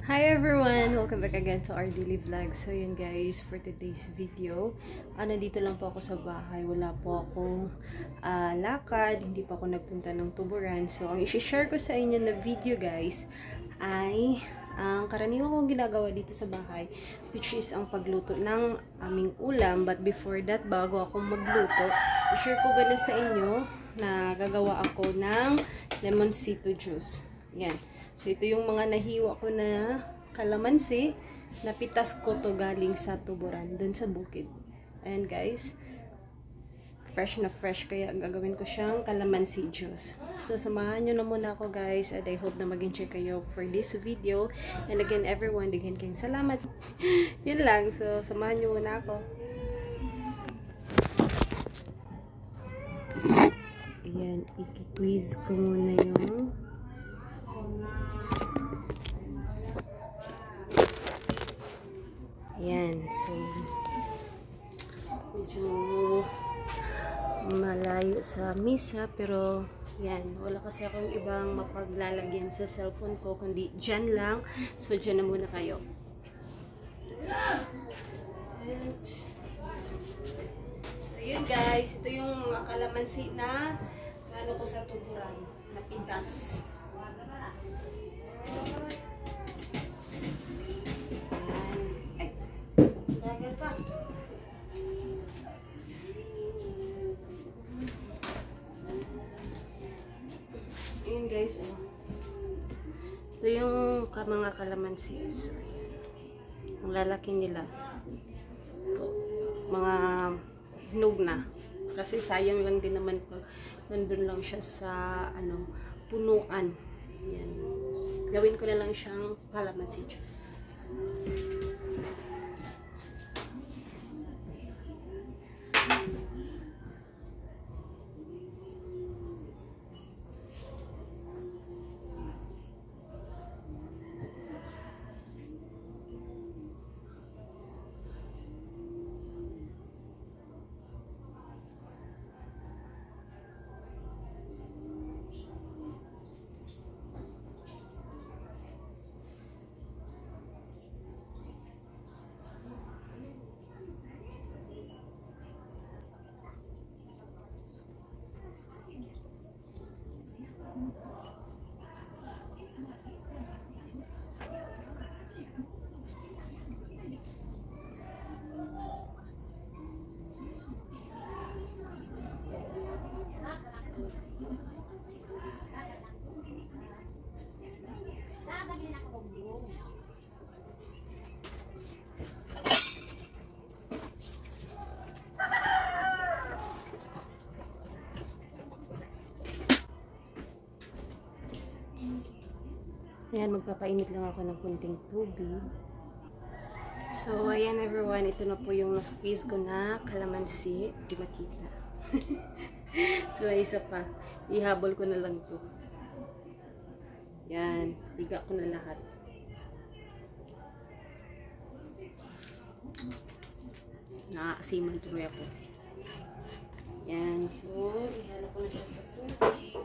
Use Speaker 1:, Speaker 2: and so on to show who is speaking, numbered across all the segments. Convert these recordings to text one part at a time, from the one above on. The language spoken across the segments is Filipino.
Speaker 1: Hi everyone! Welcome back again to our daily vlog. So yun guys, for today's video, nandito lang po ako sa bahay. Wala po akong lakad, hindi pa ako nagpunta ng tuburan. So ang i-share ko sa inyo na video guys ay ang karaniwan kong ginagawa dito sa bahay, which is ang pagluto ng aming ulam. But before that, bago akong magluto, i-share ko ba na sa inyo na gagawa ako ng lemoncito juice. Yan. So, ito yung mga nahiwa ko na kalamansi. Napitas ko to galing sa tuburan, dun sa bukid. Ayan guys. Fresh na fresh, kaya gagawin ko siyang kalamansi juice. So, samahan nyo na muna ako guys. And I hope na mag-enjoy kayo for this video. And again, everyone, dighan kayong salamat. Yun lang. So, samahan nyo muna ako. Ayan, i-quiz ko muna yung ayan, so medyo malayo sa misa, pero yan, wala kasi akong ibang mapaglalagyan sa cellphone ko, kundi dyan lang. So dyan na muna kayo. So yun guys, ito yung mga kalamansi na ano ko sa tuburan, napitas. Ayan guys, oh. Ito yung mga kalamansi. So, ang lalaki nila. Ito, mga hinog na. Kasi sayang lang din naman pag nandun lang siya sa punuan. Ayan. Gawin ko na lang siyang kalamansi juice. Ayan, magpapainit lang ako ng kunting tubig. So, ayan everyone, ito na po yung na-squeeze ko na kalamansi. Di makita. So, isa pa. Ihabol ko na lang to. Yan, iga ko na lahat. Nakakasiman tuloy ako. Yan, so, ihalo ko na siya sa tubig.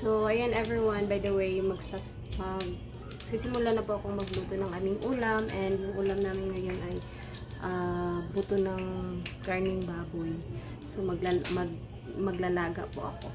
Speaker 1: So, ayan everyone, by the way, sisimula na po akong magluto ng aming ulam, and yung ulam namin ngayon ay buto ng karning baboy. So, maglalaga po ako.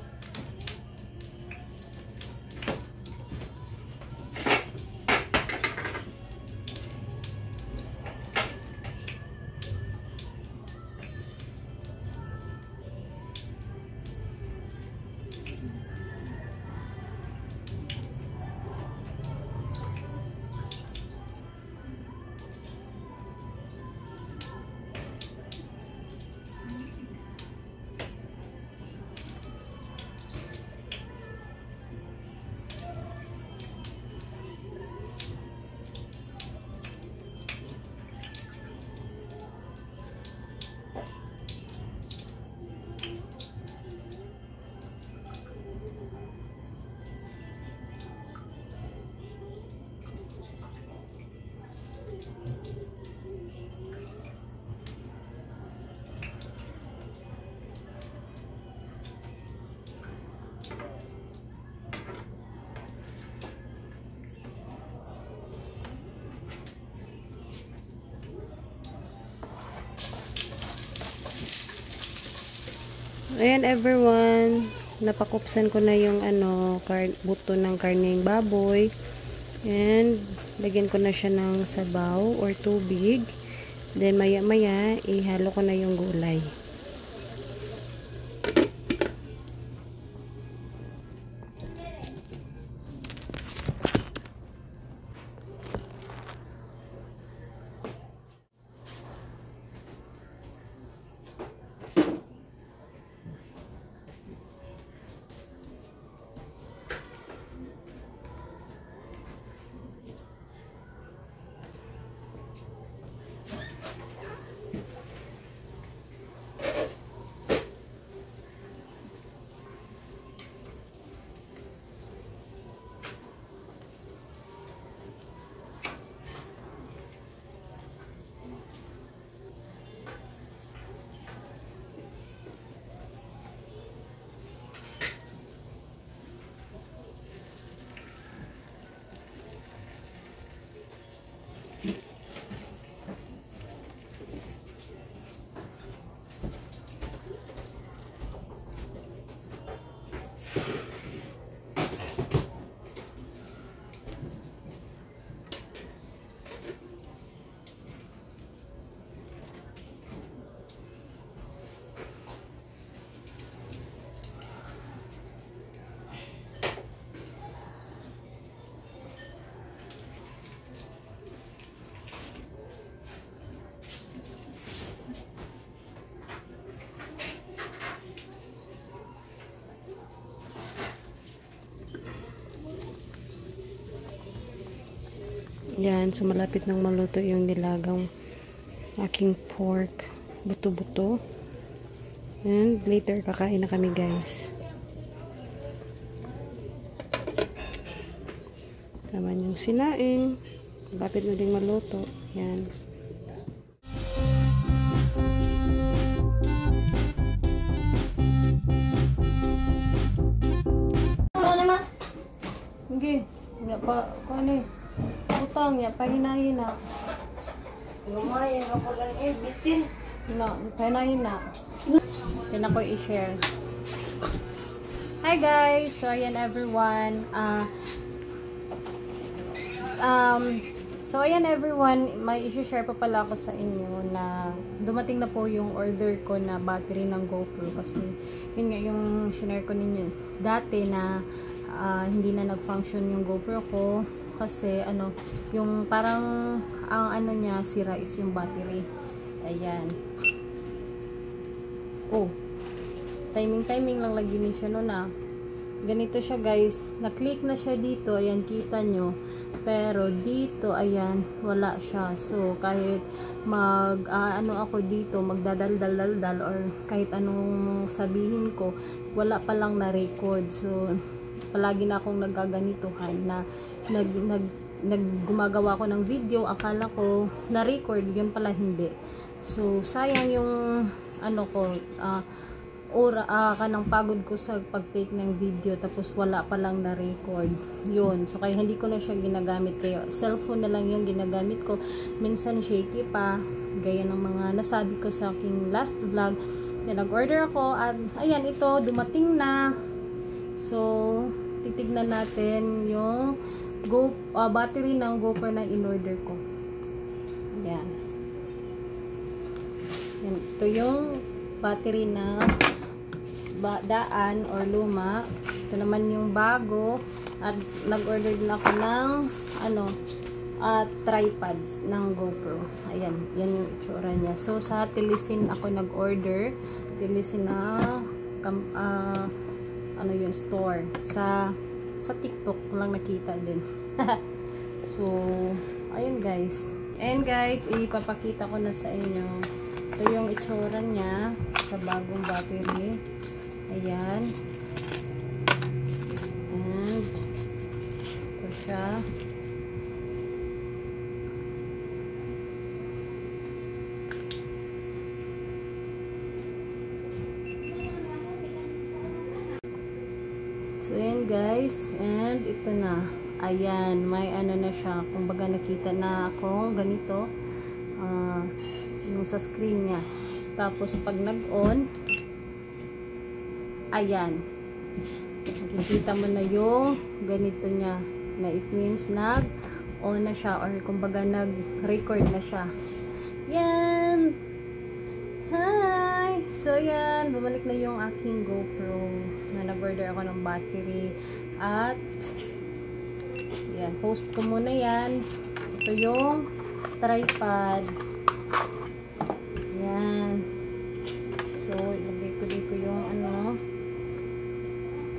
Speaker 1: Ayan everyone, napakupsan ko na yung buto ng karneng baboy, and lagyan ko na siya ng sabaw or tubig, then maya maya ihalo ko na yung gulay. Yan, so malapit nang maluto yung nilagang aking pork, buto-buto. And later kakain na kami guys. Naman yung sinaing, malapit na ding maluto. Yan. Okay, wala pa, ano eh. Utang niya, pahinayin na.
Speaker 2: Gumayan ako lang bitin.
Speaker 1: No, pahinayin na. Yan ako i-share. Hi guys! So, ayan everyone. So, ayan everyone. May i-share pa pala ako sa inyo na dumating na po yung order ko na battery ng GoPro. Kasi, yun nga yung shinare ko ninyo dati na hindi na nag-function yung GoPro ko. Kasi yung parang ang niya sira is yung battery. Ayan. Oh. Timing lang lagi ni siya na. Ganito siya guys. Na-click na siya dito. Ayan, kita nyo. Pero dito, ayan, wala siya. So, kahit ako dito, magdadal-dal-dal or kahit anong sabihin ko, wala pa lang na-record. So, palagi na akong nagaganituhan na gumagawa ko ng video, akala ko na-record, yun pala hindi. So, sayang yung kanang pagod ko sa pag-take ng video tapos wala pa lang na record yun. So kaya hindi ko na siya ginagamit, kaya cellphone na lang yung ginagamit ko. Minsan shaky pa, gaya ng mga nasabi ko sa aking last vlog. Nag-order ako at ayan, ito dumating na. So titignan natin yung battery ng GoPro na in-order ko. Ayan. Yan, ito yung battery na daan or luma. Ito naman yung bago. At nag-order din ako ng tripods ng GoPro. Ayan, yan yung itsura niya. So sa Telesin ako nag-order. Telesin na yun, store. Sa TikTok lang nakita din. So ayun guys. And guys, ipapakita ko na sa inyo. Ito yung itsura niya sa bagong battery. Ayan. And ito siya. So ayan guys, and ito na. Ayan, may na siya. Kumbaga nakita na akong ganito. Yung sa screen niya. Tapos pag nag-on, ayan. Makikita mo na yung ganito niya. Na it means nag-on na siya or kumbaga nag-record na siya. Yan! Hi! So yan, bumalik na yung aking GoPro na nag-order ako ng battery. At yan, post ko muna yan. Ito yung tripod. Yan. So, ilagay ko dito yung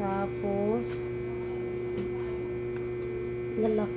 Speaker 1: tapos lalak.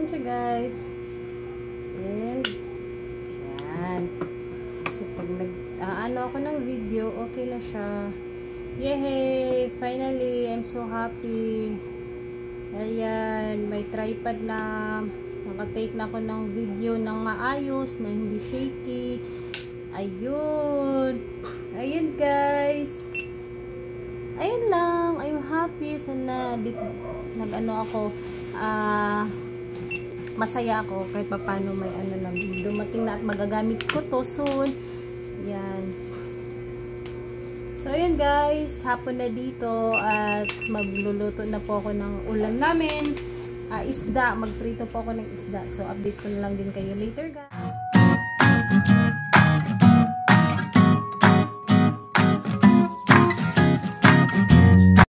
Speaker 1: Siya guys, and yan. So pag ako ng video, okay na siya. Yay! Finally, I'm so happy. Ayan, may tripod na. Nakatake na ako ng video ng maayos, na hindi shaky. Ayun. Ayun guys. Ayun lang, I'm happy. Sana ako masaya ako kahit paano may dumating na at magagamit ko to soon. Yan. So ayan guys, hapon na dito at magluluto na po ako ng ulam namin. Isda, magprito po ako ng isda. So update ko na lang din kayo later guys.